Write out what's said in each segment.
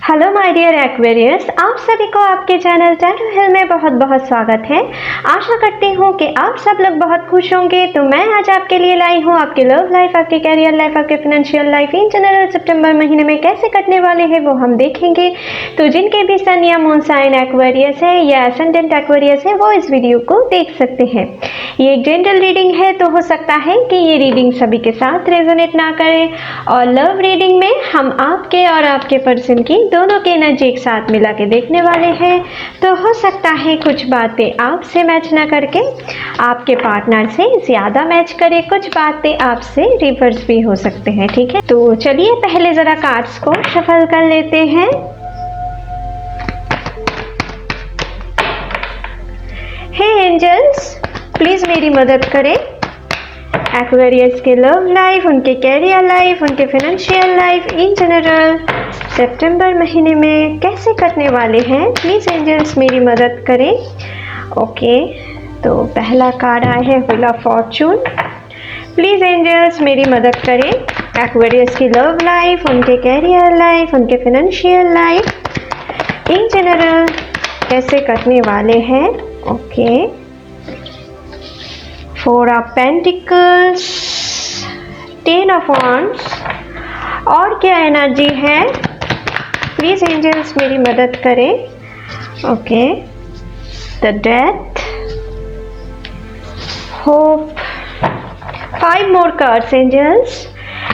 Hello my dear Aquarius, आप सभी को आपके चैनल टैटू हिल में बहुत बहुत स्वागत है। आशा करती हूँ कि आप सब लोग बहुत खुश होंगे। तो मैं आज आपके लिए लाई हूँ आपकी लव लाइफ, आपकी कैरियर लाइफ, आपके फाइनेंशियल लाइफ इन जनरल सितंबर महीने में कैसे कटने वाले हैं वो हम देखेंगे। तो जिनके भी सन या मून साइन एक्वेरियस है या एसेंडेंट एक्वेरियस है वो इस वीडियो को देख सकते हैं। ये एक जनरल रीडिंग है, तो हो सकता है कि ये रीडिंग सभी के साथ रेजोनेट ना करे। और लव रीडिंग में हम आपके और आपके पर्सन की दोनों की एनर्जी एक साथ मिला के देखने वाले हैं। तो हो सकता है कुछ बातें आपसे मैच ना करके आपके पार्टनर से ज़्यादा मैच करे, कुछ बातें आपसे रिवर्स भी हो सकते हैं। ठीक है, तो चलिए पहले ज़रा कार्ड्स को शफल कर लेते हैं। हे एंजल्स, प्लीज़ मेरी मदद करें। एक्वेरियस के लव लाइफ, उनके कैरियर लाइफ, उनके फाइनेंशियल लाइफ इन जनरल सितंबर महीने में कैसे कटने वाले हैं, प्लीज़ एंजल्स मेरी मदद करें। ओके, तो पहला कार्ड आया है wheel of fortune. Please angels मेरी मदद करें। एक्वेरियस की लव लाइफ, उनके कैरियर लाइफ, उनके फाइनेंशियल लाइफ इन जनरल कैसे कटने वाले हैं। Okay, four of pentacles, ten of wands, और क्या एनर्जी है, प्लीज एंजल्स मेरी मदद करें। Okay, the death, hope, five more cards angels.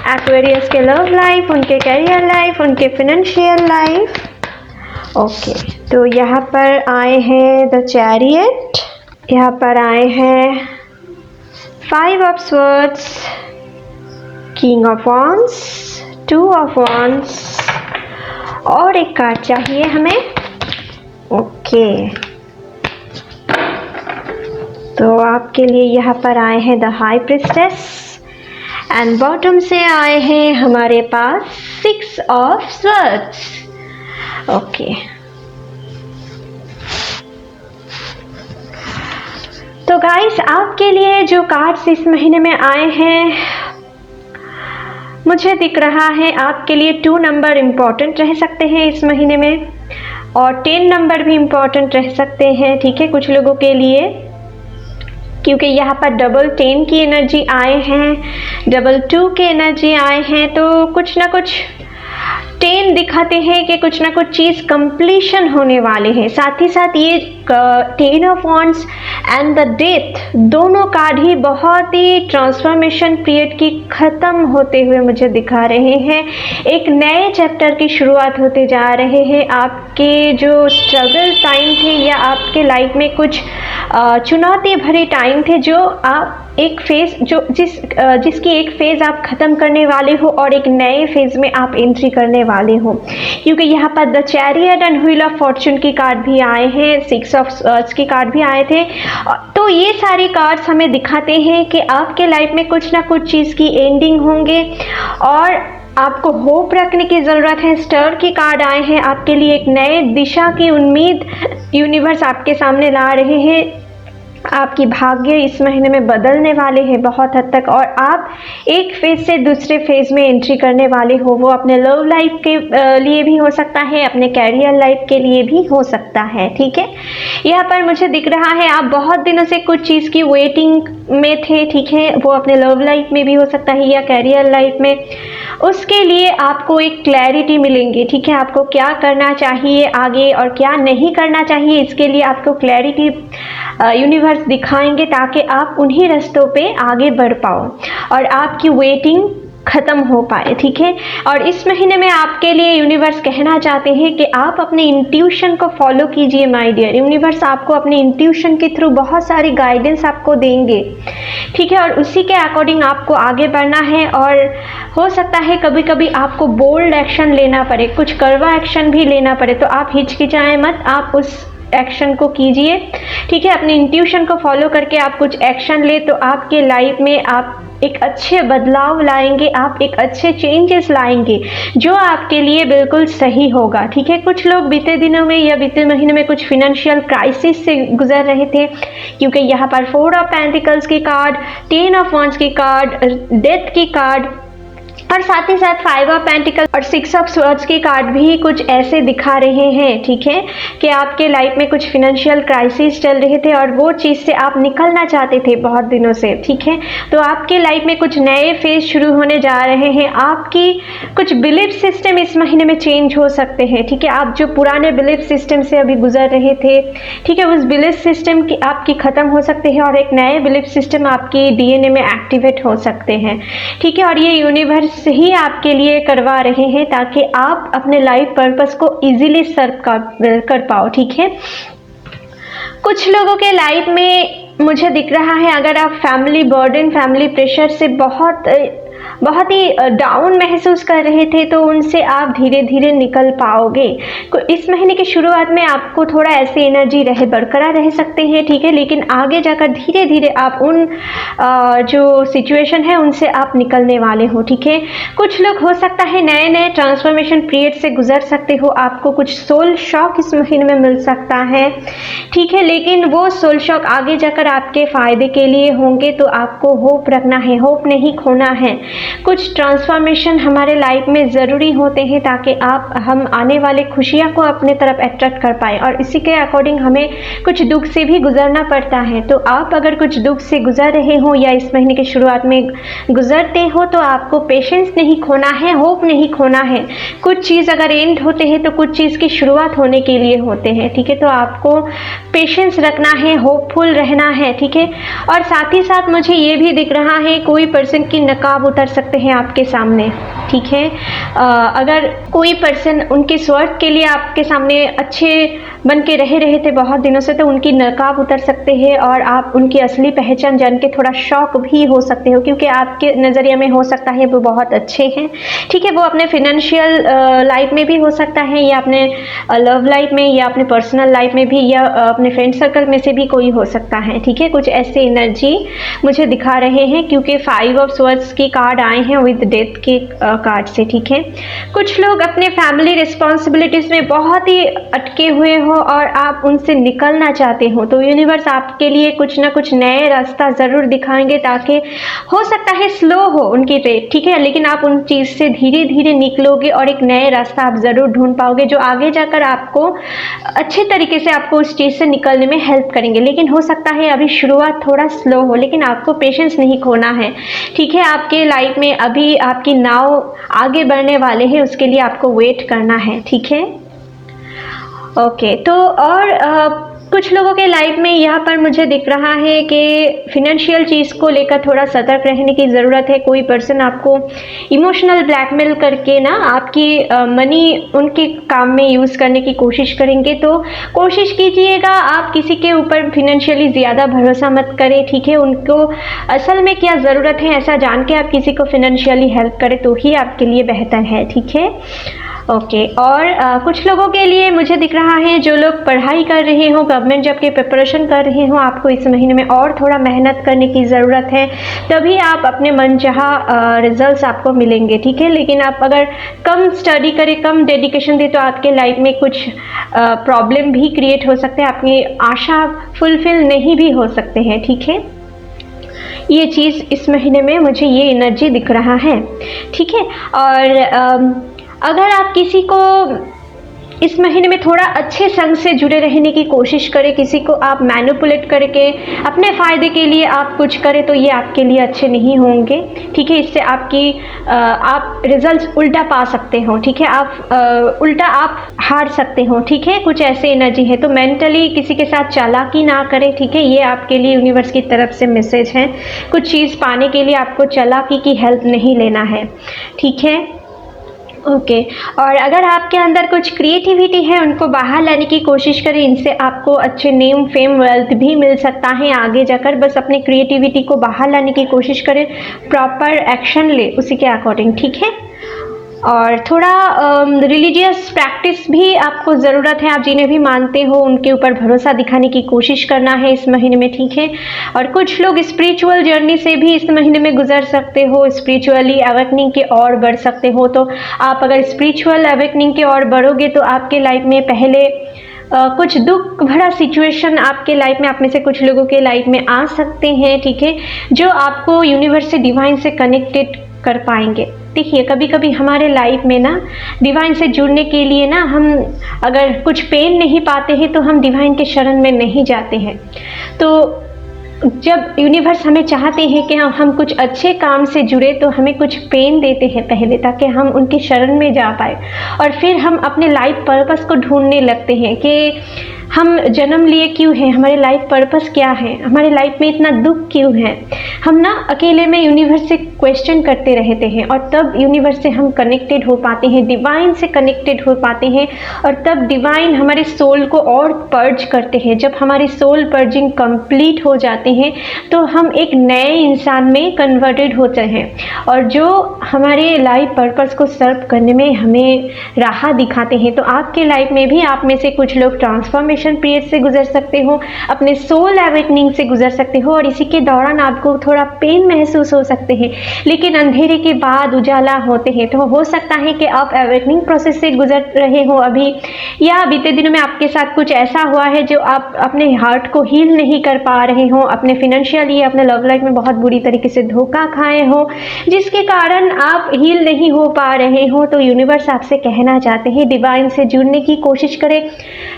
Aquarius के लव लाइफ, उनके कैरियर लाइफ, उनके फाइनेंशियल लाइफ। ओके, तो यहाँ पर आए हैं द चैरियट, यहाँ पर आए हैं five of swords, king of wands, two of wands, और एक कार्ड चाहिए हमें। ओके, तो आपके लिए यहाँ पर आए हैं the high priestess, and bottom से आए हैं हमारे पास सिक्स ऑफ स्वर्ड्स। ओके, तो गाइस आपके लिए जो कार्ड्स इस महीने में आए हैं, मुझे दिख रहा है आपके लिए 2 नंबर इम्पॉर्टेंट रह सकते हैं इस महीने में, और 10 नंबर भी इम्पॉर्टेंट रह सकते हैं। ठीक है, कुछ लोगों के लिए, क्योंकि यहाँ पर डबल 10 की एनर्जी आए हैं, डबल 2 की एनर्जी आए हैं, तो कुछ ना कुछ 10 दिखाते हैं कि कुछ ना कुछ चीज़ कंप्लीशन होने वाले हैं। साथ ही साथ ये 10 of wands and the death, दोनों कार्ड ही बहुत ही ट्रांसफॉर्मेशन पीरियड की ख़त्म होते हुए मुझे दिखा रहे हैं। एक नए चैप्टर की शुरुआत होते जा रहे हैं। आपके जो स्ट्रगल टाइम थे या आपके लाइफ में कुछ चुनौती भरे टाइम थे, जो आप एक फेज़ जिसकी एक फ़ेज़ आप ख़त्म करने वाले हो और एक नए फेज़ में आप एंट्री करने वाले हो। क्योंकि यहाँ पर the chariot and wheel of Fortune की कार्ड भी आए हैं, सिक्स ऑफ स्वर्ड्स की कार्ड भी आए थे। तो ये सारे कार्ड्स हमें दिखाते हैं कि आपके लाइफ में कुछ ना कुछ चीज़ की एंडिंग होंगे और आपको होप रखने की ज़रूरत है। स्टर की कार्ड आए हैं, आपके लिए एक नए दिशा की उम्मीद यूनिवर्स आपके सामने ला रहे हैं। आपकी भाग्य इस महीने में बदलने वाले हैं बहुत हद तक, और आप एक फेज़ से दूसरे फेज़ में एंट्री करने वाले हो। वो अपने लव लाइफ के लिए भी हो सकता है, अपने कैरियर लाइफ के लिए भी हो सकता है। ठीक है, यहाँ पर मुझे दिख रहा है आप बहुत दिनों से कुछ चीज़ की वेटिंग में थे। ठीक है, वो अपने लव लाइफ में भी हो सकता है या कैरियर लाइफ में। उसके लिए आपको एक क्लैरिटी मिलेंगी। ठीक है, आपको क्या करना चाहिए आगे और क्या नहीं करना चाहिए, इसके लिए आपको क्लैरिटी यूनिवर्स दिखाएंगे ताकि आप उन्हीं रास्तों पे आगे बढ़ पाओ और आपकी वेटिंग ख़त्म हो पाए। ठीक है, और इस महीने में आपके लिए यूनिवर्स कहना चाहते हैं कि आप अपने इंट्यूशन को फॉलो कीजिए माय डियर। यूनिवर्स आपको अपने इंट्यूशन के थ्रू बहुत सारी गाइडेंस आपको देंगे। ठीक है, और उसी के अकॉर्डिंग आपको आगे बढ़ना है। और हो सकता है कभी कभी आपको बोल्ड एक्शन लेना पड़े, कुछ कड़वा एक्शन भी लेना पड़े, तो आप हिचकिचाएं मत, आप उस एक्शन को कीजिए। ठीक है, अपने इंट्यूशन को फॉलो करके आप कुछ एक्शन ले, तो आपके लाइफ में आप एक अच्छे बदलाव लाएंगे, आप एक अच्छे चेंजेस लाएंगे जो आपके लिए बिल्कुल सही होगा। ठीक है, कुछ लोग बीते दिनों में या बीते महीने में कुछ फिनेंशियल क्राइसिस से गुजर रहे थे, क्योंकि यहाँ पर 4 ऑफ पेंटिकल्स की कार्ड, 10 ऑफ वॉन्ड्स की कार्ड, डेथ की कार्ड और साथ ही साथ 5 ऑफ पेंटिकल और 6 ऑफ स्वॉर्ड्स के कार्ड भी कुछ ऐसे दिखा रहे हैं, ठीक है, कि आपके लाइफ में कुछ फिनेंशियल क्राइसिस चल रहे थे और वो चीज़ से आप निकलना चाहते थे बहुत दिनों से, ठीक है। तो आपके लाइफ में कुछ नए फेज शुरू होने जा रहे हैं। आपकी कुछ बिलीफ सिस्टम इस महीने में चेंज हो सकते हैं, ठीक है। आप जो पुराने बिलीफ सिस्टम से अभी गुजर रहे थे, ठीक है, उस बिलीफ सिस्टम की आपकी ख़त्म हो सकते हैं और एक नए बिलीफ सिस्टम आपकी डीएनए में एक्टिवेट हो सकते हैं, ठीक है। और ये यूनिवर्स ही आपके लिए करवा रहे हैं ताकि आप अपने लाइफ पर्पस को इजीली सर्व कर पाओ, ठीक है। कुछ लोगों के लाइफ में मुझे दिख रहा है, अगर आप फैमिली बर्डन, फैमिली प्रेशर से बहुत ही डाउन महसूस कर रहे थे, तो उनसे आप धीरे धीरे निकल पाओगे। इस महीने की शुरुआत में आपको थोड़ा ऐसी एनर्जी बरकरार रह सकते हैं, ठीक है, लेकिन आगे जाकर धीरे धीरे आप उन जो सिचुएशन है उनसे आप निकलने वाले हो, ठीक है। कुछ लोग हो सकता है नए नए ट्रांसफॉर्मेशन पीरियड से गुजर सकते हो, आपको कुछ सोल शॉक इस महीने में मिल सकता है, ठीक है, लेकिन वो सोल शॉक आगे जाकर आपके फ़ायदे के लिए होंगे। तो आपको होप रखना है, होप नहीं खोना है। कुछ ट्रांसफॉर्मेशन हमारे लाइफ में ज़रूरी होते हैं ताकि हम आने वाले खुशियाँ को अपने तरफ अट्रैक्ट कर पाए, और इसी के अकॉर्डिंग हमें कुछ दुख से भी गुजरना पड़ता है। तो आप अगर कुछ दुख से गुजर रहे हो या इस महीने की शुरुआत में गुजरते हो, तो आपको पेशेंस नहीं खोना है, होप नहीं खोना है। कुछ चीज़ अगर एंड होते हैं तो कुछ चीज़ की शुरुआत होने के लिए होते हैं, ठीक है। तो आपको पेशेंस रखना है, होपफुल रहना है, ठीक है। और साथ ही साथ मुझे ये भी दिख रहा है कोई पर्सन की नकाब उतर सकते हैं आपके सामने, ठीक है। अगर कोई पर्सन उनके स्वार्थ के लिए आपके सामने अच्छे बन के रहे थे बहुत दिनों से, तो उनकी नकाब उतर सकते हैं और आप उनकी असली पहचान जान के थोड़ा शॉक भी हो सकते हो, क्योंकि आपके नज़रिए में हो सकता है वो बहुत अच्छे हैं, ठीक है। वो अपने फिनेंशियल लाइफ में भी हो सकता है, या अपने लव लाइफ में, या अपने पर्सनल लाइफ में भी, या अपने फ्रेंड सर्कल में से भी कोई हो सकता है, ठीक है। कुछ ऐसे एनर्जी मुझे दिखा रहे हैं, क्योंकि 5 ऑफ स्वॉर्ड्स की कार्ड आए हैं विद डेथ के कार्ड से, ठीक है। कुछ लोग अपने फैमिली रिस्पॉन्सिबिलिटीज़ में बहुत ही अटके हुए हो और आप उनसे निकलना चाहते हो, तो यूनिवर्स आपके लिए कुछ ना कुछ नए रास्ता ज़रूर दिखाएंगे, ताकि हो सकता है स्लो हो उनकी रेट, ठीक है, लेकिन आप उन चीज़ से धीरे धीरे निकलोगे और एक नए रास्ता आप ज़रूर ढूंढ पाओगे, जो आगे जाकर आपको अच्छे तरीके से आपको उस चीज़ से निकलने में हेल्प करेंगे। लेकिन हो सकता है अभी शुरुआत थोड़ा स्लो हो, लेकिन आपको पेशेंस नहीं खोना है, ठीक है। आपके लाइफ में अभी आपकी नाव आगे बढ़ने वाले हैं, उसके लिए आपको वेट करना है, ठीक है। ओके, तो और कुछ लोगों के लाइफ में यहाँ पर मुझे दिख रहा है कि फिनेंशियल चीज़ को लेकर थोड़ा सतर्क रहने की ज़रूरत है। कोई पर्सन आपको इमोशनल ब्लैकमेल करके ना आपकी मनी उनके काम में यूज़ करने की कोशिश करेंगे, तो कोशिश कीजिएगा आप किसी के ऊपर फिनेंशियली ज़्यादा भरोसा मत करें, ठीक है। उनको असल में क्या ज़रूरत है ऐसा जान के आप किसी को फिनेंशियली हेल्प करें तो ही आपके लिए बेहतर है, ठीक है। ओके, और कुछ लोगों के लिए मुझे दिख रहा है जो लोग पढ़ाई कर रहे हो, गवर्नमेंट जॉब की प्रिपरेशन कर रहे हो, आपको इस महीने में और थोड़ा मेहनत करने की ज़रूरत है, तभी आप अपने मनचाहा रिजल्ट्स आपको मिलेंगे, ठीक है। लेकिन आप अगर कम स्टडी करें, कम डेडिकेशन दें, तो आपके लाइफ में कुछ प्रॉब्लम भी क्रिएट हो सकते हैं, अपनी आशा फुलफिल नहीं भी हो सकते हैं, ठीक है। ये चीज़ इस महीने में मुझे ये एनर्जी दिख रहा है, ठीक है। और अगर आप किसी को इस महीने में थोड़ा अच्छे संग से जुड़े रहने की कोशिश करें, किसी को आप मैनिपुलेट करके अपने फ़ायदे के लिए आप कुछ करें, तो ये आपके लिए अच्छे नहीं होंगे, ठीक है। इससे आप रिजल्ट्स उल्टा पा सकते हो, ठीक है। आप उल्टा आप हार सकते हो, ठीक है। कुछ ऐसे एनर्जी है, तो मेंटली किसी के साथ चालाकी ना करें, ठीक है। ये आपके लिए यूनिवर्स की तरफ से मैसेज है। कुछ चीज़ पाने के लिए आपको चालाकी की हेल्प नहीं लेना है, ठीक है। ओके, और अगर आपके अंदर कुछ क्रिएटिविटी है उनको बाहर लाने की कोशिश करें, इनसे आपको अच्छे नेम, फेम, वेल्थ भी मिल सकता है आगे जाकर। बस अपनी क्रिएटिविटी को बाहर लाने की कोशिश करें, प्रॉपर एक्शन ले उसी के अकॉर्डिंग, ठीक है। और थोड़ा रिलीजियस प्रैक्टिस भी आपको ज़रूरत है, आप जिन्हें भी मानते हो उनके ऊपर भरोसा दिखाने की कोशिश करना है इस महीने में, ठीक है। और कुछ लोग स्पिरिचुअल जर्नी से भी इस महीने में गुजर सकते हो, स्पिरिचुअली अवेकनिंग की ओर बढ़ सकते हो। तो आप अगर स्पिरिचुअल अवेकनिंग की ओर बढ़ोगे तो आपके लाइफ में पहले कुछ दुख भरा सिचुएशन आपके लाइफ में, आप में से कुछ लोगों के लाइफ में आ सकते हैं, ठीक है, जो आपको यूनिवर्स से, डिवाइन से कनेक्टेड कर पाएंगे। देखिए कभी कभी हमारे लाइफ में ना डिवाइन से जुड़ने के लिए ना हम अगर कुछ पेन नहीं पाते हैं तो हम डिवाइन के शरण में नहीं जाते हैं। तो जब यूनिवर्स हमें चाहते हैं कि हम कुछ अच्छे काम से जुड़े तो हमें कुछ पेन देते हैं पहले, ताकि हम उनके शरण में जा पाए और फिर हम अपने लाइफ पर्पस को ढूंढने लगते हैं कि हम जन्म लिए क्यों हैं, हमारे लाइफ पर्पस क्या है, हमारे लाइफ में इतना दुख क्यों है। हम ना अकेले में यूनिवर्स से क्वेश्चन करते रहते हैं और तब यूनिवर्स से हम कनेक्टेड हो पाते हैं, डिवाइन से कनेक्टेड हो पाते हैं और तब डिवाइन हमारे सोल को और पर्ज करते हैं। जब हमारी सोल पर्जिंग कंप्लीट हो जाते हैं तो हम एक नए इंसान में कन्वर्टेड होते हैं और जो हमारे लाइफ पर्पस को सर्व करने में हमें राह दिखाते हैं। तो आपके लाइफ में भी आप में से कुछ लोग ट्रांसफॉर्मेशन पीरियड से गुजर सकते हो, अपने सोल अवेकनिंग से गुजर सकते हो और इसी के दौरान आपको थोड़ा पेन महसूस हो सकते हैं, लेकिन अंधेरे के बाद उजाला होते हैं। तो हो सकता है कि आप अवेकनिंग प्रोसेस से गुजर रहे हो अभी, या बीते दिनों में आपके साथ कुछ ऐसा हुआ है जो आप अपने हार्ट को हील नहीं कर पा रहे हो, अपने फिनेंशियली अपने लव लाइफ में बहुत बुरी तरीके से धोखा खाए हो जिसके कारण आप हील नहीं हो पा रहे हो। तो यूनिवर्स आपसे कहना चाहते हैं डिवाइन से जुड़ने की कोशिश करें,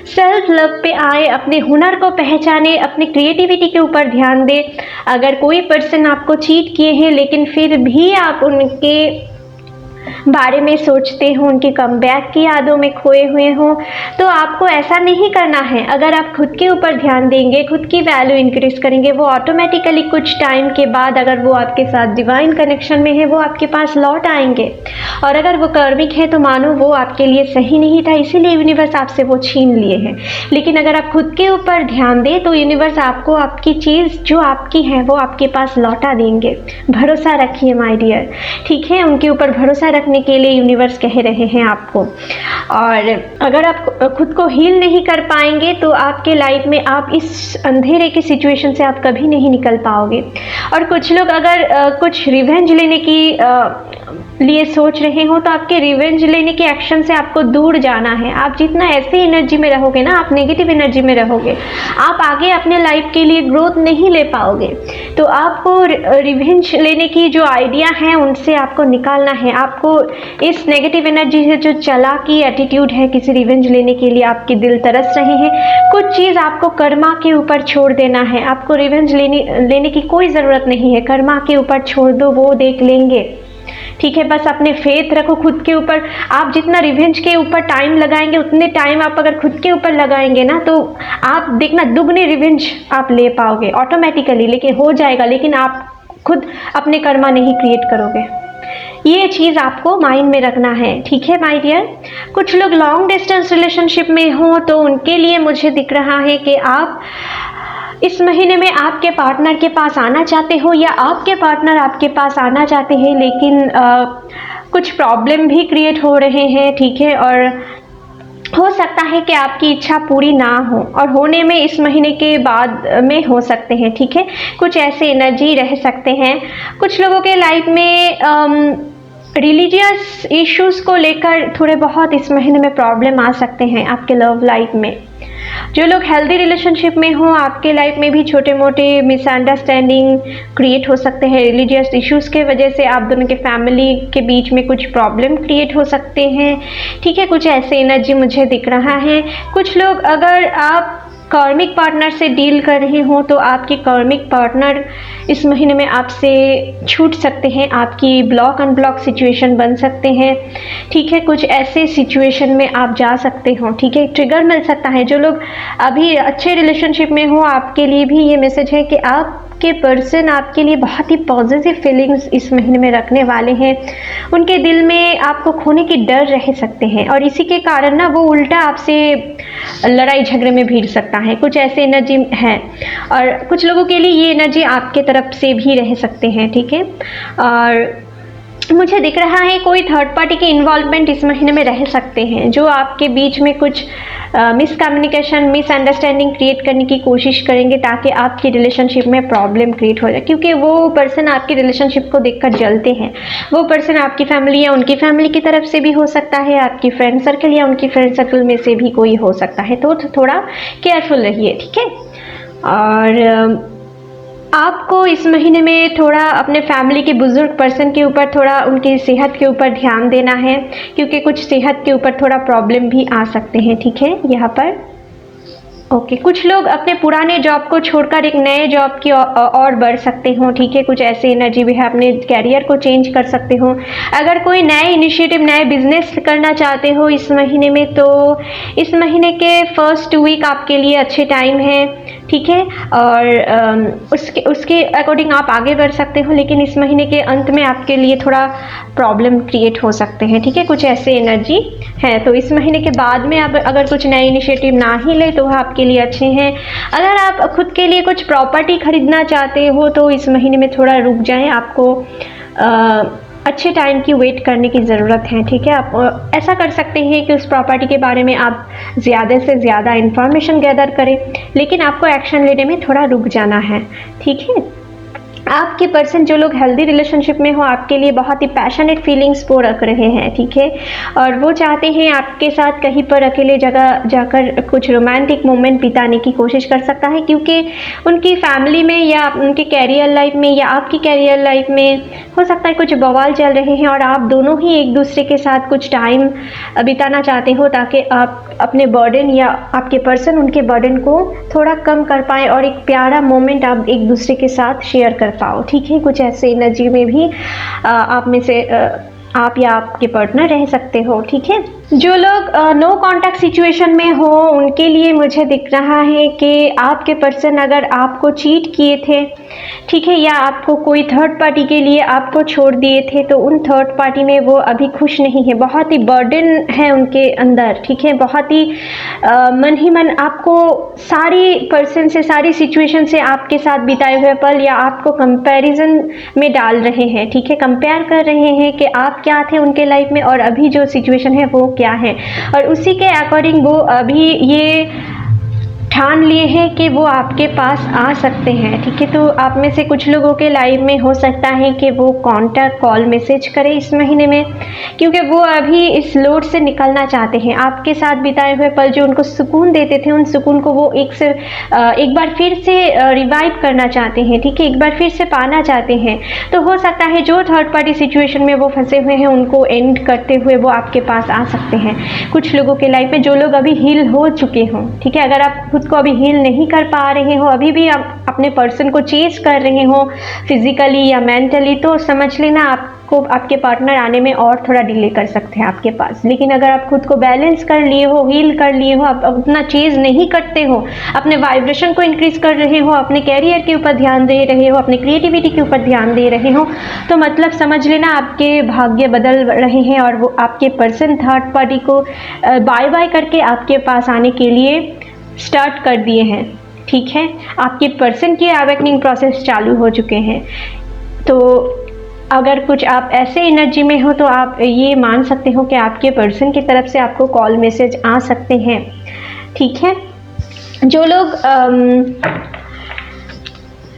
सेल्फ लव पे आए, अपने हुनर को पहचाने, अपने क्रिएटिविटी के ऊपर ध्यान दे। अगर कोई पर्सन आपको चीट किए हैं लेकिन फिर भी आप उनके बारे में सोचते हो, उनके कमबैक की यादों में खोए हुए हो, तो आपको ऐसा नहीं करना है। अगर आप खुद के ऊपर ध्यान देंगे, खुद की वैल्यू इंक्रीज करेंगे, वो ऑटोमेटिकली कुछ टाइम के बाद अगर वो आपके साथ डिवाइन कनेक्शन में है वो आपके पास लौट आएंगे। और अगर वो कर्मिक है तो मानो वो आपके लिए सही नहीं था, इसीलिए यूनिवर्स आपसे वो छीन लिए हैं। लेकिन अगर आप खुद के ऊपर ध्यान दें तो यूनिवर्स आपको आपकी चीज़ जो आपकी है वो आपके पास लौटा देंगे। भरोसा रखिए माय डियर, ठीक है। उनके ऊपर भरोसा रखने के लिए यूनिवर्स कह रहे हैं आपको। और अगर आप खुद को हील नहीं कर पाएंगे तो आपके लाइफ में आप इस अंधेरे की सिचुएशन से आप कभी नहीं निकल पाओगे। और कुछ लोग अगर कुछ रिवेंज लेने की लिए सोच रहे हो तो आपके रिवेंज लेने के एक्शन से आपको दूर जाना है। आप जितना ऐसी एनर्जी में रहोगे ना, आप नेगेटिव एनर्जी में रहोगे, आप आगे अपने लाइफ के लिए ग्रोथ नहीं ले पाओगे। तो आपको रिवेंज लेने की जो आइडिया है उनसे आपको निकालना है। आपको इस नेगेटिव एनर्जी से जो चालाकी एटीट्यूड है किसी रिवेंज लेने के लिए आपके दिल तरस रहे हैं, कुछ चीज़ आपको कर्मा के ऊपर छोड़ देना है। आपको रिवेंज लेने की कोई ज़रूरत नहीं है, कर्मा के ऊपर छोड़ दो, वो देख लेंगे, ठीक है। बस अपने फेथ रखो खुद के ऊपर। आप जितना रिवेंज के ऊपर टाइम लगाएंगे उतने टाइम आप अगर खुद के ऊपर लगाएंगे ना तो आप देखना दुगने रिवेंज आप ले पाओगे ऑटोमेटिकली, लेकिन हो जाएगा, लेकिन आप खुद अपने कर्मा नहीं क्रिएट करोगे। ये चीज़ आपको माइंड में रखना है, ठीक है माय डियर। कुछ लोग लॉन्ग डिस्टेंस रिलेशनशिप में हो तो उनके लिए मुझे दिख रहा है कि आप इस महीने में आपके पार्टनर के पास आना चाहते हो या आपके पार्टनर आपके पास आना चाहते हैं, लेकिन कुछ प्रॉब्लम भी क्रिएट हो रहे हैं, ठीक है। और हो सकता है कि आपकी इच्छा पूरी ना हो और होने में इस महीने के बाद में हो सकते हैं, ठीक है। कुछ ऐसे एनर्जी रह सकते हैं। कुछ लोगों के लाइफ में रिलीजियस इश्यूज को लेकर थोड़े बहुत इस महीने में प्रॉब्लम आ सकते हैं आपके लव लाइफ में। जो लोग हेल्दी रिलेशनशिप में हो आपके लाइफ में भी छोटे मोटे मिसअंडरस्टैंडिंग क्रिएट हो सकते हैं। रिलीजियस इश्यूज़ के वजह से आप दोनों के फैमिली के बीच में कुछ प्रॉब्लम क्रिएट हो सकते हैं, ठीक है। कुछ ऐसे एनर्जी मुझे दिख रहा है। कुछ लोग अगर आप कार्मिक पार्टनर से डील कर रहे हो तो आपके कार्मिक पार्टनर इस महीने में आपसे छूट सकते हैं, आपकी ब्लॉक अनब्लॉक सिचुएशन बन सकते हैं, ठीक है। कुछ ऐसे सिचुएशन में आप जा सकते हो, ठीक है। ट्रिगर मिल सकता है। जो लोग अभी अच्छे रिलेशनशिप में हो आपके लिए भी ये मैसेज है कि आपके पर्सन आपके लिए बहुत ही पॉजिटिव फीलिंग्स इस महीने में रखने वाले हैं। उनके दिल में आपको खोने की डर रह सकते हैं और इसी के कारण ना वो उल्टा आपसे लड़ाई झगड़े में भिड़ सकता है। कुछ ऐसे एनर्जी है और कुछ लोगों के लिए ये एनर्जी आपके तरफ से भी रह सकते हैं, ठीक है। और मुझे दिख रहा है कोई थर्ड पार्टी के इन्वॉल्वमेंट इस महीने में रह सकते हैं जो आपके बीच में कुछ मिसकम्युनिकेशन मिसअंडरस्टैंडिंग क्रिएट करने की कोशिश करेंगे ताकि आपकी रिलेशनशिप में प्रॉब्लम क्रिएट हो जाए, क्योंकि वो पर्सन आपकी रिलेशनशिप को देखकर जलते हैं। वो पर्सन आपकी फैमिली या उनकी फैमिली की तरफ से भी हो सकता है, आपकी फ्रेंड सर्कल या उनकी फ्रेंड सर्कल में से भी कोई हो सकता है। तो थोड़ा केयरफुल रहिए, ठीक है। और आपको इस महीने में थोड़ा अपने फैमिली के बुजुर्ग पर्सन के ऊपर थोड़ा उनकी सेहत के ऊपर ध्यान देना है, क्योंकि कुछ सेहत के ऊपर थोड़ा प्रॉब्लम भी आ सकते हैं, ठीक है यहाँ पर। ओके, कुछ लोग अपने पुराने जॉब को छोड़कर एक नए जॉब की और बढ़ सकते हो, ठीक है, कुछ ऐसी एनर्जी भी है, अपने कैरियर को चेंज कर सकते हो। अगर कोई नए इनिशिएटिव, नए बिजनेस करना चाहते हो इस महीने में, तो इस महीने के फर्स्ट वीक आपके लिए अच्छे टाइम है, ठीक है, और उसके अकॉर्डिंग आप आगे बढ़ सकते हो। लेकिन इस महीने के अंत में आपके लिए थोड़ा प्रॉब्लम क्रिएट हो सकते हैं, ठीक है, कुछ ऐसे एनर्जी है। तो इस महीने के बाद में आप अगर कुछ नए इनिशिएटिव ना ही ले तो वह आपके लिए अच्छे हैं। अगर आप खुद के लिए कुछ प्रॉपर्टी खरीदना चाहते हो तो इस महीने में थोड़ा रुक जाएं, आपको अच्छे टाइम की वेट करने की ज़रूरत है, ठीक है। आप ऐसा कर सकते हैं कि उस प्रॉपर्टी के बारे में आप ज़्यादा से ज़्यादा इंफॉर्मेशन गैदर करें, लेकिन आपको एक्शन लेने में थोड़ा रुक जाना है, ठीक है। आपके पर्सन, जो लोग हेल्दी रिलेशनशिप में हो, आपके लिए बहुत ही पैशनेट फीलिंग्स को रख रहे हैं, ठीक है, और वो चाहते हैं आपके साथ कहीं पर अकेले जगह जाकर कुछ रोमांटिक मोमेंट बिताने की कोशिश कर सकता है, क्योंकि उनकी फैमिली में या उनके कैरियर लाइफ में या आपकी कैरियर लाइफ में हो सकता है कुछ बवाल चल रहे हैं और आप दोनों ही एक दूसरे के साथ कुछ टाइम बिताना चाहते हो, ताकि आप अपने बर्डन या आपके पर्सन उनके बर्डन को थोड़ा कम कर पाए और एक प्यारा मोमेंट आप एक दूसरे के साथ शेयर कर पाओ, ठीक है। कुछ ऐसे एनर्जी में भी आप में से आप या आपके पार्टनर रह सकते हो, ठीक है। जो लोग नो कांटेक्ट सिचुएशन में हो, उनके लिए मुझे दिख रहा है कि आपके पर्सन अगर आपको चीट किए थे, ठीक है, या आपको कोई थर्ड पार्टी के लिए आपको छोड़ दिए थे, तो उन थर्ड पार्टी में वो अभी खुश नहीं है, बहुत ही बर्डन है उनके अंदर, ठीक है, बहुत ही मन ही मन आपको सारी पर्सन से, सारी सिचुएशन से आपके साथ बिताए हुए पल या आपको कंपैरिजन में डाल रहे हैं, ठीक है, कंपेयर कर रहे हैं कि आप क्या थे उनके लाइफ में और अभी जो सिचुएशन है वो क्या है, और उसी के अकॉर्डिंग वो अभी ये ठान लिए हैं कि वो आपके पास आ सकते हैं, ठीक है। तो आप में से कुछ लोगों के लाइफ में हो सकता है कि वो कांटेक्ट कॉल मैसेज करें इस महीने में, क्योंकि वो अभी इस लोड से निकलना चाहते हैं। आपके साथ बिताए हुए पल जो उनको सुकून देते थे, उन सुकून को वो एक बार फिर से रिवाइव करना चाहते हैं, ठीक है, एक बार फिर से पाना चाहते हैं। तो हो सकता है जो थर्ड पार्टी सिचुएशन में वो फंसे हुए हैं उनको एंड करते हुए वो आपके पास आ सकते हैं, कुछ लोगों के लाइफ में जो लोग अभी हील हो चुके हों, ठीक है। अगर आप खुद को अभी हील नहीं कर पा रहे हो, अभी भी आप अपने पर्सन को चेज कर रहे हो फिजिकली या मेंटली, तो समझ लेना आपको आपके पार्टनर आने में और थोड़ा डिले कर सकते हैं आपके पास। लेकिन अगर आप खुद को बैलेंस कर लिए हो, हील कर लिए हो, आप उतना चेज नहीं करते हो, अपने वाइब्रेशन को इंक्रीज कर रहे हो, अपने कैरियर के ऊपर ध्यान दे रहे हो, अपने क्रिएटिविटी के ऊपर ध्यान दे रहे हो, तो मतलब समझ लेना आपके भाग्य बदल रहे हैं और वो आपके पर्सन थर्ड पार्टी को बाय बाय करके आपके पास आने के लिए स्टार्ट कर दिए हैं, ठीक है। आपके पर्सन की अवेकनिंग प्रोसेस चालू हो चुके हैं। तो अगर कुछ आप ऐसे एनर्जी में हो तो आप ये मान सकते हो कि आपके पर्सन की तरफ से आपको कॉल मैसेज आ सकते हैं, ठीक है। जो लोग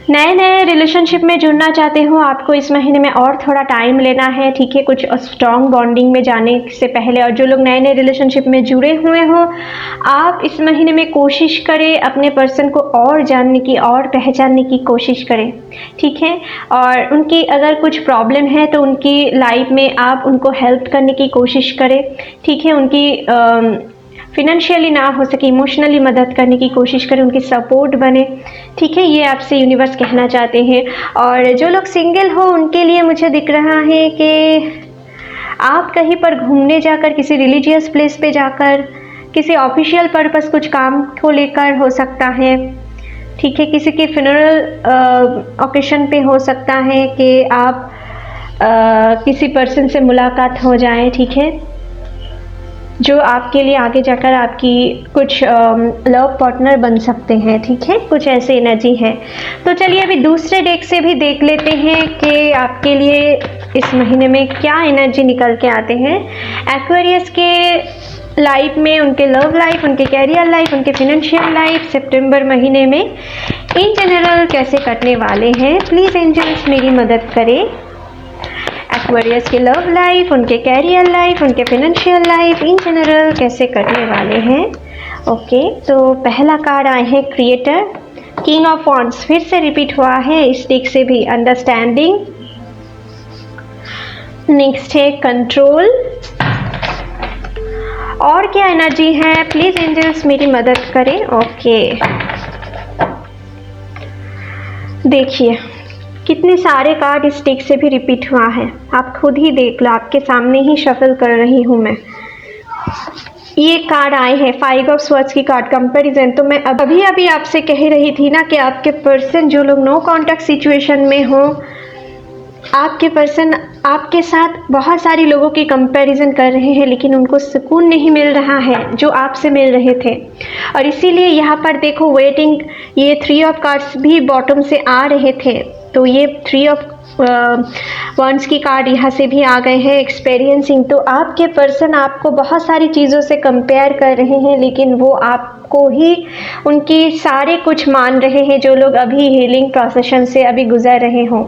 नए नए रिलेशनशिप में जुड़ना चाहते हो, आपको इस महीने में और थोड़ा टाइम लेना है, ठीक है, कुछ स्ट्रॉन्ग बॉन्डिंग में जाने से पहले। और जो लोग नए नए रिलेशनशिप में जुड़े हुए हो, आप इस महीने में कोशिश करें अपने पर्सन को और जानने की और पहचानने की कोशिश करें, ठीक है। और उनकी अगर कुछ प्रॉब्लम है तो उनकी लाइफ में आप उनको हेल्प करने की कोशिश करें, ठीक है। उनकी फिनेंशियली ना हो सके इमोशनली मदद करने की कोशिश करें, उनकी सपोर्ट बने, ठीक है। ये आपसे यूनिवर्स कहना चाहते हैं। और जो लोग सिंगल हो उनके लिए मुझे दिख रहा है कि आप कहीं पर घूमने जाकर, किसी रिलीजियस प्लेस पे जाकर, किसी ऑफिशियल पर्पस कुछ काम को लेकर हो सकता है, ठीक है, किसी के फ्यूनरल ओकेशन पे हो सकता है कि आप किसी पर्सन से मुलाकात हो जाए, ठीक है, जो आपके लिए आगे जाकर आपकी कुछ लव पार्टनर बन सकते हैं, ठीक है, कुछ ऐसे एनर्जी है। तो चलिए अभी दूसरे डेक से भी देख लेते हैं कि आपके लिए इस महीने में क्या एनर्जी निकल के आते हैं। एक्वेरियस के लाइफ में, उनके लव लाइफ, उनके कैरियर लाइफ, उनके फिनेंशियल लाइफ सितंबर महीने में इन जनरल कैसे कटने वाले हैं। प्लीज़ एंजल्स मेरी मदद करें। एक्वेरियस के लव लाइफ, उनके कैरियर लाइफ, उनके फिनेंशियल लाइफ इन जनरल कैसे कटने वाले हैं। ओके, तो पहला कार्ड आए हैं क्रिएटर, किंग ऑफ वॉन्ड्स फिर से रिपीट हुआ है इस डेक से भी, अंडरस्टैंडिंग। नेक्स्ट है कंट्रोल। और क्या एनर्जी है, प्लीज एंजल्स मेरी मदद करें। ओके, देखिए कितने सारे कार्ड इस डेक से भी रिपीट हुआ है, आप खुद ही देख लो, आपके सामने ही शफल कर रही हूं मैं। ये कार्ड आए हैं 5 ऑफ स्वॉर्ड्स की कार्ड, कंपैरिजन। तो मैं अभी अभी आपसे कह रही थी ना कि आपके पर्सन जो लोग नो कांटेक्ट सिचुएशन में हो, आपके पर्सन आपके साथ बहुत सारी लोगों की कंपैरिजन कर रहे हैं, लेकिन उनको सुकून नहीं मिल रहा है जो आपसे मिल रहे थे। और इसीलिए यहाँ पर देखो वेटिंग, ये 3 ऑफ कार्ड्स भी बॉटम से आ रहे थे, तो ये 3 ऑफ वंस की कार्ड यहाँ से भी आ गए हैं, एक्सपीरियंसिंग। तो आपके पर्सन आपको बहुत सारी चीज़ों से कंपेयर कर रहे हैं, लेकिन वो आपको ही उनकी सारे कुछ मान रहे हैं, जो लोग अभी हीलिंग प्रोसेशन से अभी गुजर रहे हों,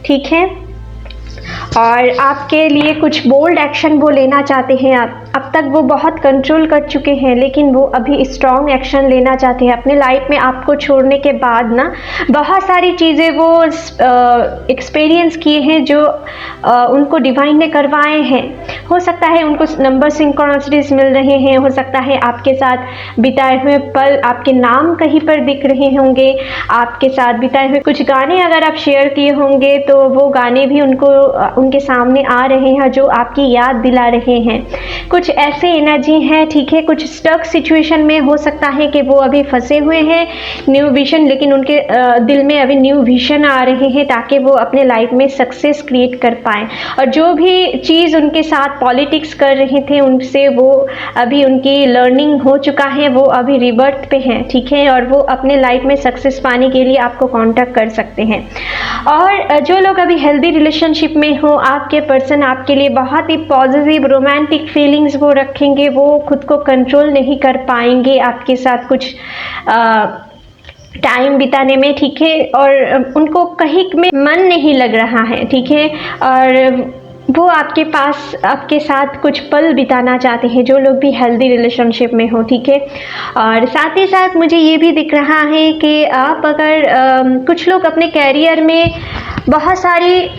ठीक है। और आपके लिए कुछ बोल्ड एक्शन वो लेना चाहते हैं। अब तक वो बहुत कंट्रोल कर चुके हैं, लेकिन वो अभी स्ट्रॉन्ग एक्शन लेना चाहते हैं अपने लाइफ में। आपको छोड़ने के बाद ना बहुत सारी चीज़ें वो एक्सपीरियंस किए हैं जो उनको डिवाइन ने करवाए हैं। हो सकता है उनको नंबर सिंक्रोनिसिटीज मिल रहे हैं, हो सकता है आपके साथ बिताए हुए पल आपके नाम कहीं पर दिख रहे होंगे, आपके साथ बिताए हुए कुछ गाने अगर आप शेयर किए होंगे तो वो गाने भी उनके सामने आ रहे हैं जो आपकी याद दिला रहे हैं। कुछ ऐसे एनर्जी हैं, ठीक है। कुछ स्टक सिचुएशन में हो सकता है कि वो अभी फंसे हुए हैं न्यू विजन, लेकिन उनके दिल में अभी न्यू विजन आ रहे हैं ताकि वो अपने लाइफ में सक्सेस क्रिएट कर पाएँ। और जो भी चीज़ उनके साथ पॉलिटिक्स कर रहे थे उनसे वो अभी उनकी लर्निंग हो चुका है, वो अभी रिबर्थ पे हैं, ठीक है। और वो अपने लाइफ में सक्सेस पाने के लिए आपको कांटेक्ट कर सकते हैं। और जो लोग अभी हेल्दी रिलेशनशिप में हो, आपके पर्सन आपके लिए बहुत ही पॉजिटिव रोमांटिक फीलिंग्स वो रखेंगे, वो खुद को कंट्रोल नहीं कर पाएंगे आपके साथ कुछ टाइम बिताने में, ठीक है। और उनको कहीं में मन नहीं लग रहा है, ठीक है। और वो आपके पास आपके साथ कुछ पल बिताना चाहते हैं, जो लोग भी हेल्दी रिलेशनशिप में हो, ठीक है। और साथ ही साथ मुझे ये भी दिख रहा है कि आप अगर कुछ लोग अपने कैरियर में बहुत सारी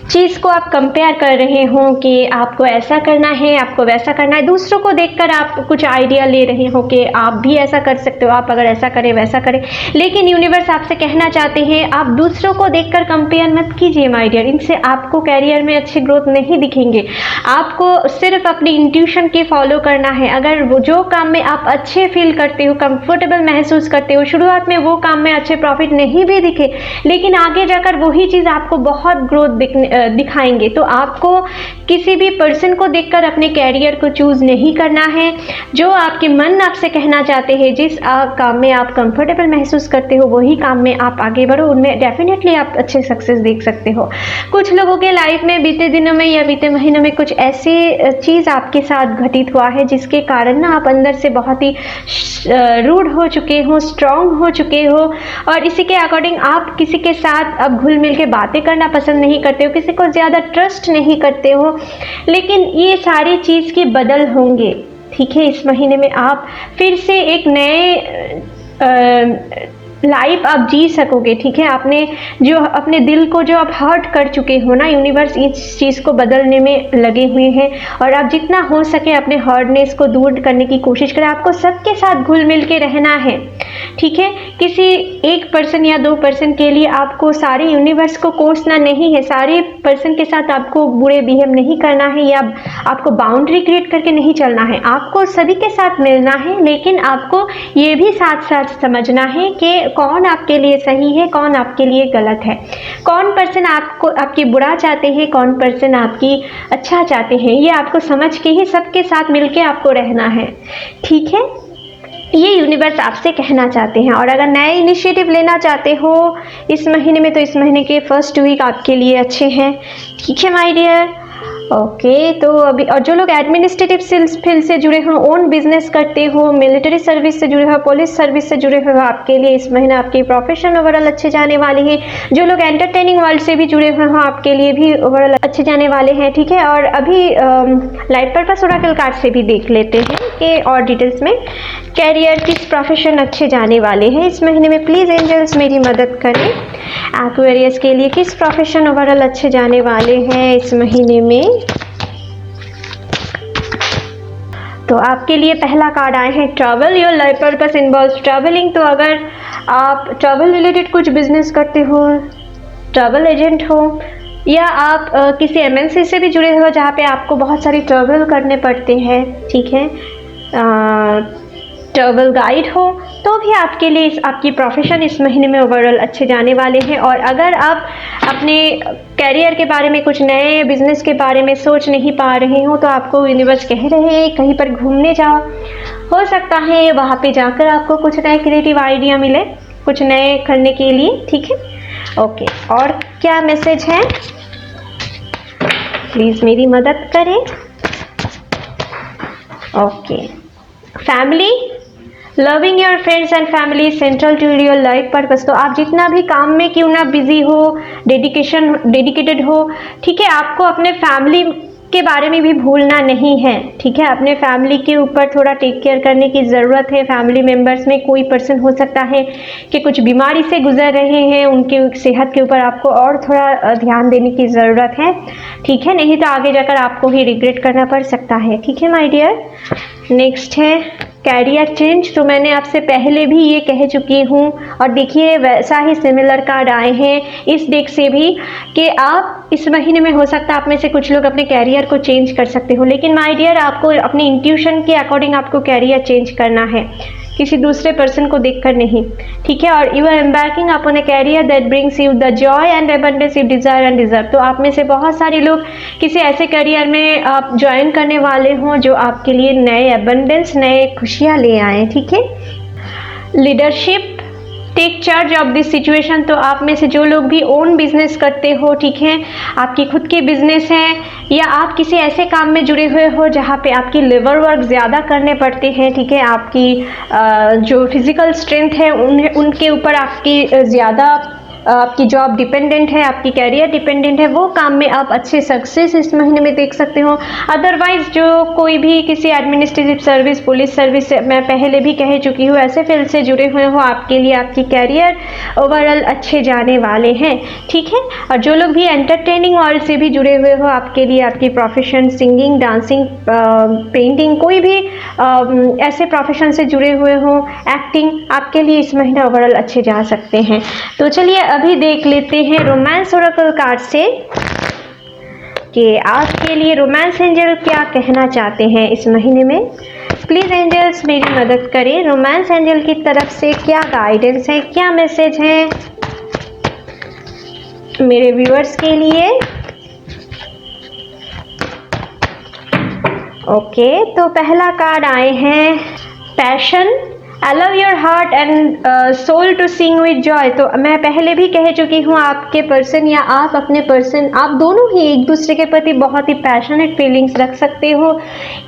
चीज़ को आप कंपेयर कर रहे हो कि आपको ऐसा करना है, आपको वैसा करना है, दूसरों को देखकर आप कुछ आइडिया ले रहे हो कि आप भी ऐसा कर सकते हो, आप अगर ऐसा करें वैसा करें। लेकिन यूनिवर्स आपसे कहना चाहते हैं आप दूसरों को देखकर कंपेयर मत कीजिए माय डियर, इनसे आपको कैरियर में अच्छे ग्रोथ नहीं दिखेंगे। आपको सिर्फ अपनी इंट्यूशन के फॉलो करना है। अगर वो जो काम में आप अच्छे फील करते हो, कंफर्टेबल महसूस करते हो, शुरुआत में वो काम में अच्छे प्रॉफिट नहीं भी दिखे, लेकिन आगे जाकर वही चीज़ आपको बहुत ग्रोथ दिखाएंगे। तो आपको किसी भी पर्सन को देखकर अपने कैरियर को चूज नहीं करना है। जो आपके मन आपसे कहना चाहते हैं, जिस काम में आप कंफर्टेबल महसूस करते हो, वही काम में आप आगे बढ़ो, उनमें डेफिनेटली आप अच्छे सक्सेस देख सकते हो। कुछ लोगों के लाइफ में बीते दिनों में या बीते महीनों में कुछ ऐसी चीज़ आपके साथ घटित हुआ है जिसके कारण ना आप अंदर से बहुत ही रूड हो चुके हो, स्ट्रांग हो चुके हो, और इसी के अकॉर्डिंग आप किसी के साथ अब घुल मिल के बातें करना पसंद नहीं करते हो, किसी को ज़्यादा ट्रस्ट नहीं करते हो। लेकिन ये सारी चीज़ के बदल होंगे, ठीक है। इस महीने में आप फिर से एक नए लाइफ आप जी सकोगे, ठीक है। आपने जो अपने दिल को जो आप हर्ट कर चुके हो ना, यूनिवर्स इस चीज़ को बदलने में लगे हुए हैं। और आप जितना हो सके अपने हर्टनेस को दूर करने की कोशिश करें। आपको सबके साथ घुल मिल के रहना है, ठीक है। किसी एक पर्सन या 2 पर्सन के लिए आपको सारे यूनिवर्स को कोसना नहीं है, सारे पर्सन के साथ आपको बुरे बिहेव नहीं करना है, या आपको बाउंड्री क्रिएट करके नहीं चलना है। आपको सभी के साथ मिलना है, लेकिन आपको ये भी साथ साथ समझना है कि कौन आपके लिए सही है, कौन आपके लिए गलत है, कौन पर्सन आपको आपकी बुरा चाहते हैं, कौन पर्सन आपकी अच्छा चाहते हैं। ये आपको समझ के ही सबके साथ मिलके आपको रहना है, ठीक है। ये यूनिवर्स आपसे कहना चाहते हैं। और अगर नए इनिशिएटिव लेना चाहते हो इस महीने में, तो इस महीने के फर्स्ट वीक आपके लिए अच्छे हैं, ठीक है माय डियर। ओके, तो अभी और जो लोग एडमिनिस्ट्रेटिव फील्ड से जुड़े हो, ओन बिजनेस करते हो, मिलिट्री सर्विस से जुड़े हो, पुलिस सर्विस से जुड़े हो, आपके लिए इस महीना आपकी प्रोफेशन ओवरऑल अच्छे जाने वाले हैं। जो लोग एंटरटेनिंग वर्ल्ड से भी जुड़े हुए हो, आपके लिए भी ओवरऑल अच्छे जाने वाले हैं, ठीक है। और अभी लाइफ पर्पस ओरेकल कार्ड से भी देख लेते हैं कि और डिटेल्स में कैरियर किस प्रोफेशन अच्छे जाने वाले हैं इस महीने में। प्लीज़ एंजल्स मेरी मदद करें। एक्वेरियस के लिए किस प्रोफेशन ओवरऑल अच्छे जाने वाले हैं इस महीने में। तो आपके लिए पहला कार्ड आए हैं travel. Your life purpose involves travelling. तो अगर आप ट्रैवल रिलेटेड कुछ बिजनेस करते हो, ट्रैवल एजेंट हो, या आप किसी एमएनसी से भी जुड़े हो जहाँ पे आपको बहुत सारी ट्रैवल करने पड़ते हैं, ठीक है, ट्रैवल गाइड हो, तो भी आपके लिए आपकी प्रोफेशन इस महीने में ओवरऑल अच्छे जाने वाले हैं। और अगर आप अपने कैरियर के बारे में, कुछ नए बिजनेस के बारे में सोच नहीं पा रहे हो, तो आपको यूनिवर्स कह रहे हैं कहीं पर घूमने जाओ। हो सकता है वहाँ पे जाकर आपको कुछ नए क्रिएटिव आइडिया मिले, कुछ नए करने के लिए, ठीक है। ओके, और क्या मैसेज है, प्लीज़ मेरी मदद करें। Okay, family, loving your friends and family central to your life purpose. तो आप जितना भी काम में क्यों ना बिजी हो, डेडिकेटेड हो, ठीक है, आपको अपने फैमिली के बारे में भी भूलना नहीं है, ठीक है। अपने फैमिली के ऊपर थोड़ा टेक केयर करने की ज़रूरत है। फैमिली मेम्बर्स में कोई पर्सन हो सकता है कि कुछ बीमारी से गुजर रहे हैं, उनकी सेहत के ऊपर आपको और थोड़ा ध्यान देने की ज़रूरत है, ठीक है, नहीं तो आगे जाकर आपको ही रिग्रेट करना पड़ सकता है, ठीक है माय डियर। नेक्स्ट है कैरियर चेंज। तो मैंने आपसे पहले भी ये कह चुकी हूँ, और देखिए वैसा ही सिमिलर कार्ड आए हैं इस डेक से भी, कि आप इस महीने में हो सकता है आप में से कुछ लोग अपने कैरियर को चेंज कर सकते हो, लेकिन माय डियर आपको अपनी इंट्यूशन के अकॉर्डिंग आपको कैरियर चेंज करना है, किसी दूसरे पर्सन को देखकर नहीं, ठीक है। और you are embarking upon a career that brings you the joy and abundance you desire and deserve. तो आप में से बहुत सारे लोग किसी ऐसे करियर में आप ज्वाइन करने वाले हों जो आपके लिए नए एबंडेंस, नए खुशियाँ ले आए, ठीक है। Leadership, take charge of this situation. तो आप में से जो लोग भी ओन बिजनेस करते हो, ठीक है, आपकी खुद की बिजनेस है, या आप किसी ऐसे काम में जुड़े हुए हो जहाँ पे आपकी लेबर वर्क ज़्यादा करने पड़ते हैं, ठीक है, आपकी जो फिजिकल स्ट्रेंथ है उनके ऊपर आपकी ज़्यादा आपकी जॉब डिपेंडेंट है, आपकी कैरियर डिपेंडेंट है, वो काम में आप अच्छे सक्सेस इस महीने में देख सकते हो। अदरवाइज जो कोई भी किसी एडमिनिस्ट्रेटिव सर्विस, पुलिस सर्विस से, मैं पहले भी कह चुकी हूँ, ऐसे फील्ड से जुड़े हुए हो, आपके लिए आपकी कैरियर ओवरऑल अच्छे जाने वाले हैं, ठीक है। और जो लोग भी एंटरटेनिंग वर्ल्ड से भी जुड़े हुए हो, आपके लिए आपकी प्रोफेशन सिंगिंग, डांसिंग, पेंटिंग, कोई भी ऐसे प्रोफेशन से जुड़े हुए हो, एक्टिंग, आपके लिए इस महीने ओवरऑल अच्छे जा सकते हैं। तो चलिए अभी देख लेते हैं रोमांस ओरेकल कार्ड से कि आपके लिए रोमांस एंजल क्या कहना चाहते हैं इस महीने में। प्लीज़ एंजल्स मेरी मदद करें, रोमांस एंजल की तरफ से क्या गाइडेंस है, क्या मैसेज है मेरे व्यूअर्स के लिए। ओके, तो पहला कार्ड आए हैं passion. Allow your heart and soul to sing with joy। तो मैं पहले भी कह चुकी हूँ, आपके पर्सन या आप अपने पर्सन, आप दोनों ही एक दूसरे के प्रति बहुत ही पैशनेट फीलिंग्स रख सकते हो।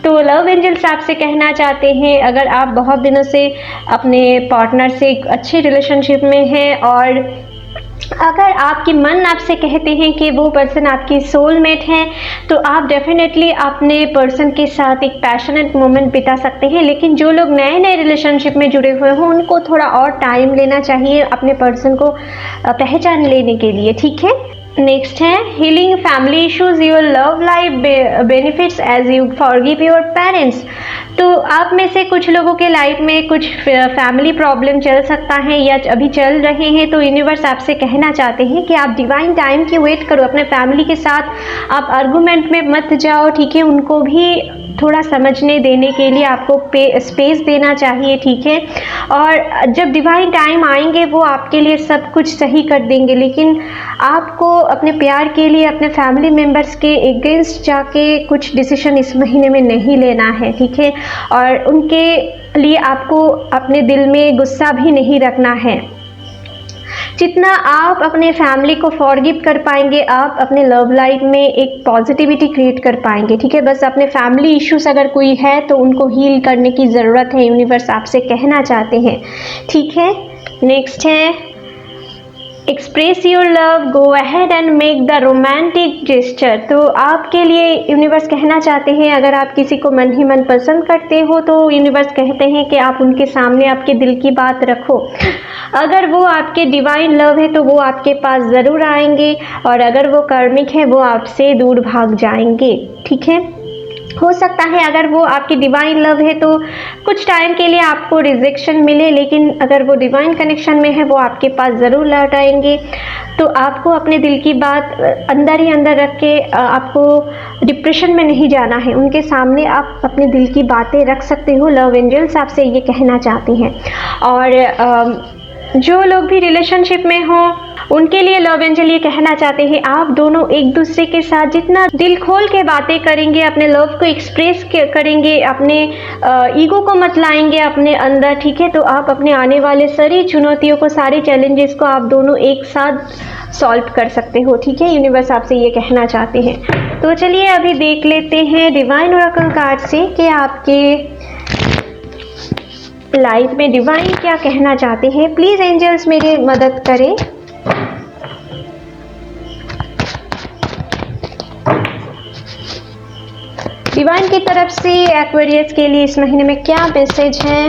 तो लव एंजल्स आपसे कहना चाहते हैं, अगर आप बहुत दिनों से अपने पार्टनर से एक अच्छी रिलेशनशिप में हैं, और अगर आपकी मन आपसे कहते हैं कि वो पर्सन आपकी सोलमेट है, तो आप डेफिनेटली अपने पर्सन के साथ एक पैशनेट मोमेंट बिता सकते हैं। लेकिन जो लोग नए नए रिलेशनशिप में जुड़े हुए हों, उनको थोड़ा और टाइम लेना चाहिए अपने पर्सन को पहचान लेने के लिए, ठीक है। नेक्स्ट है healing family issues, your love life benefits as you forgive your parents. तो आप में से कुछ लोगों के लाइफ में कुछ फैमिली प्रॉब्लम चल सकता है या अभी चल रहे हैं, तो यूनिवर्स आपसे कहना चाहते हैं कि आप डिवाइन टाइम की वेट करो, अपने फैमिली के साथ आप आर्गूमेंट में मत जाओ, ठीक है। उनको भी थोड़ा समझने देने के लिए आपको स्पेस देना चाहिए, ठीक है। और जब डिवाइन टाइम आएंगे वो आपके लिए सब कुछ सही कर देंगे, लेकिन आपको अपने प्यार के लिए अपने फैमिली मेम्बर्स के अगेंस्ट जाके कुछ डिसीजन इस महीने में नहीं लेना है, ठीक है। और उनके लिए आपको अपने दिल में गुस्सा भी नहीं रखना है, जितना आप अपने फैमिली को फॉरगिव कर पाएंगे, आप अपने लव लाइफ में एक पॉजिटिविटी क्रिएट कर पाएंगे। ठीक है, बस अपने फैमिली इश्यूज अगर कोई है तो उनको हील करने की ज़रूरत है, यूनिवर्स आपसे कहना चाहते हैं। ठीक है, नेक्स्ट है express your love, go ahead and make the romantic gesture. तो आपके लिए यूनिवर्स कहना चाहते हैं, अगर आप किसी को मन ही मन पसंद करते हो तो यूनिवर्स कहते हैं कि आप उनके सामने आपके दिल की बात रखो। अगर वो आपके डिवाइन लव है तो वो आपके पास ज़रूर आएंगे, और अगर वो कर्मिक है वो आपसे दूर भाग जाएंगे। ठीक है, हो सकता है अगर वो आपकी डिवाइन लव है तो कुछ टाइम के लिए आपको रिजेक्शन मिले, लेकिन अगर वो डिवाइन कनेक्शन में है वो आपके पास ज़रूर लौट आएंगे। तो आपको अपने दिल की बात अंदर ही अंदर रख के आपको डिप्रेशन में नहीं जाना है, उनके सामने आप अपने दिल की बातें रख सकते हो। लव एंजल्स आपसे ये कहना चाहते हैं। और जो लोग भी रिलेशनशिप में हों उनके लिए लव एंजल ये कहना चाहते हैं, आप दोनों एक दूसरे के साथ जितना दिल खोल के बातें करेंगे, अपने लव को एक्सप्रेस करेंगे, अपने ईगो को मत लाएंगे अपने अंदर। ठीक है, तो आप अपने आने वाले सारी चुनौतियों को, सारे चैलेंजेस को आप दोनों एक साथ सॉल्व कर सकते हो। ठीक है, यूनिवर्स आपसे ये कहना चाहते हैं। तो चलिए अभी देख लेते हैं डिवाइन ओरेकल कार्ड से कि आपके लाइफ में डिवाइन क्या कहना चाहते हैं। प्लीज़ एंजल्स मेरी मदद करें। डिवाइन की तरफ से एक्वेरियस के लिए इस महीने में क्या मैसेज है,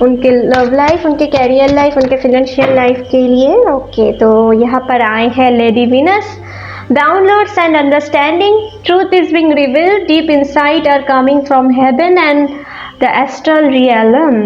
उनके लव लाइफ, उनके कैरियर लाइफ, उनके फाइनेंशियल लाइफ के लिए। ओके, तो यहाँ पर आए हैं lady Venus. Downloads and understanding, truth is being revealed deep inside are coming from heaven and the astral realm।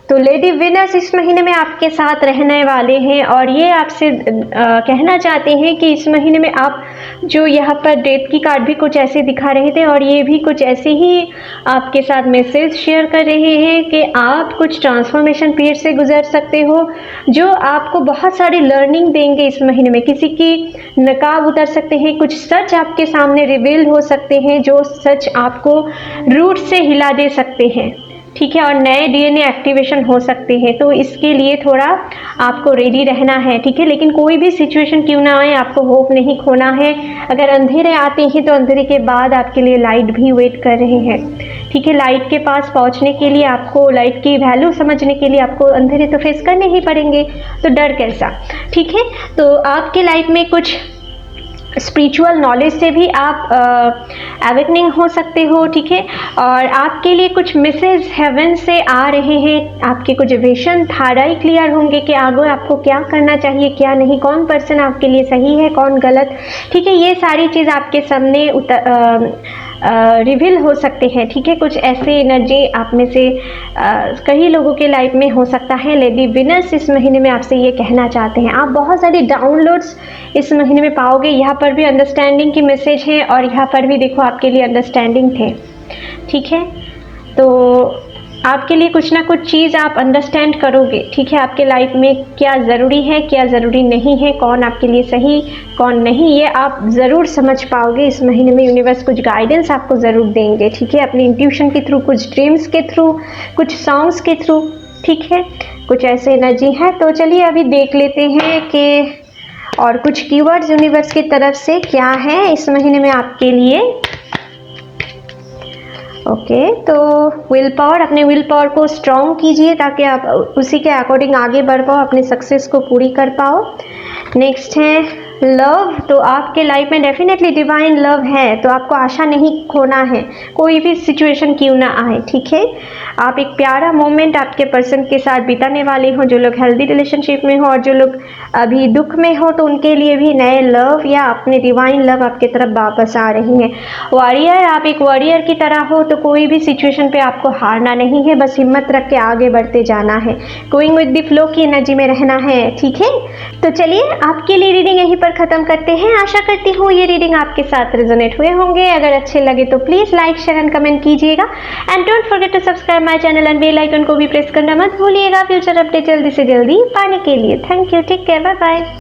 तो लेडी वीनस इस महीने में आपके साथ रहने वाले हैं, और ये आपसे कहना चाहते हैं कि इस महीने में आप जो यहाँ पर डेथ की कार्ड भी कुछ ऐसे दिखा रहे थे, और ये भी कुछ ऐसे ही आपके साथ मैसेज शेयर कर रहे हैं कि आप कुछ ट्रांसफॉर्मेशन पीरियड से गुजर सकते हो, जो आपको बहुत सारी लर्निंग देंगे। इस महीने में किसी की नकाब उतर सकते हैं, कुछ सच आपके सामने रिवील हो सकते हैं, जो सच आपको रूट से हिला दे सकते हैं। ठीक है, और नए डीएनए एक्टिवेशन हो सकते हैं, तो इसके लिए थोड़ा आपको रेडी रहना है। ठीक है, लेकिन कोई भी सिचुएशन क्यों ना आए, आपको होप नहीं खोना है। अगर अंधेरे आते हैं तो अंधेरे के बाद आपके लिए लाइट भी वेट कर रहे हैं। ठीक है, लाइट के पास पहुंचने के लिए, आपको लाइट की वैल्यू समझने के लिए आपको अंधेरे तो फेस करने ही पड़ेंगे, तो डर कैसा। ठीक है, तो आपके लाइफ में कुछ स्पिरिचुअल नॉलेज से भी आप अवेकनिंग हो सकते हो। ठीक है, और आपके लिए कुछ मैसेज हेवन से आ रहे हैं, आपके कुछ विजन धारा ही क्लियर होंगे कि आगे आपको क्या करना चाहिए, क्या नहीं, कौन पर्सन आपके लिए सही है, कौन गलत। ठीक है, ये सारी चीज़ आपके सामने रिवील हो सकते हैं। ठीक है, कुछ ऐसे एनर्जी आप में से कई लोगों के लाइफ में हो सकता है। लेडी वीनस इस महीने में आपसे ये कहना चाहते हैं, आप बहुत सारी डाउनलोड्स इस महीने में पाओगे। यहाँ पर भी अंडरस्टैंडिंग की मैसेज है, और यहाँ पर भी देखो आपके लिए अंडरस्टैंडिंग थे। ठीक है, तो आपके लिए कुछ ना कुछ चीज़ आप अंडरस्टैंड करोगे। ठीक है, आपके लाइफ में क्या ज़रूरी है, क्या ज़रूरी नहीं है, कौन आपके लिए सही, कौन नहीं, ये आप ज़रूर समझ पाओगे। इस महीने में यूनिवर्स कुछ गाइडेंस आपको ज़रूर देंगे। ठीक है, अपनी इंट्यूशन के थ्रू, कुछ ड्रीम्स के थ्रू, कुछ सॉन्ग्स के थ्रू। ठीक है, कुछ ऐसे एनर्जी है। तो चलिए अभी देख लेते हैं कि और कुछ कीवर्ड्स यूनिवर्स की तरफ से क्या है इस महीने में आपके लिए। ओके, तो विल पावर, अपने विल पावर को स्ट्रॉन्ग कीजिए ताकि आप उसी के अकॉर्डिंग आगे बढ़ पाओ, अपने सक्सेस को पूरी कर पाओ। नेक्स्ट है लव, तो आपके लाइफ में डेफिनेटली डिवाइन लव है, तो आपको आशा नहीं खोना है, कोई भी सिचुएशन क्यों ना आए। ठीक है, आप एक प्यारा मोमेंट आपके पर्सन के साथ बिताने वाले हो। जो लोग हेल्दी रिलेशनशिप में हो और जो लोग अभी दुख में हो, तो उनके लिए भी नए लव या अपने डिवाइन लव आपके तरफ वापस आ रही हैं। वॉरियर, आप एक वॉरियर की तरह हो, तो कोई भी सिचुएशन पे आपको हारना नहीं है, बस हिम्मत रख के आगे बढ़ते जाना है, गोइंग विद द फ्लो की एनर्जी में रहना है। ठीक है, तो चलिए आपके लिए रीडिंग यहीं पर खत्म करते हैं। आशा करती हूँ ये रीडिंग आपके साथ रेजोनेट हुए होंगे। अगर अच्छे लगे तो please like, share and comment कीजिएगा, and don't forget to subscribe my channel and bell icon को भी प्रेस करना मत भूलिएगा फ्यूचर अपडेट जल्दी से जल्दी पाने के लिए। Thank you, take care, bye bye.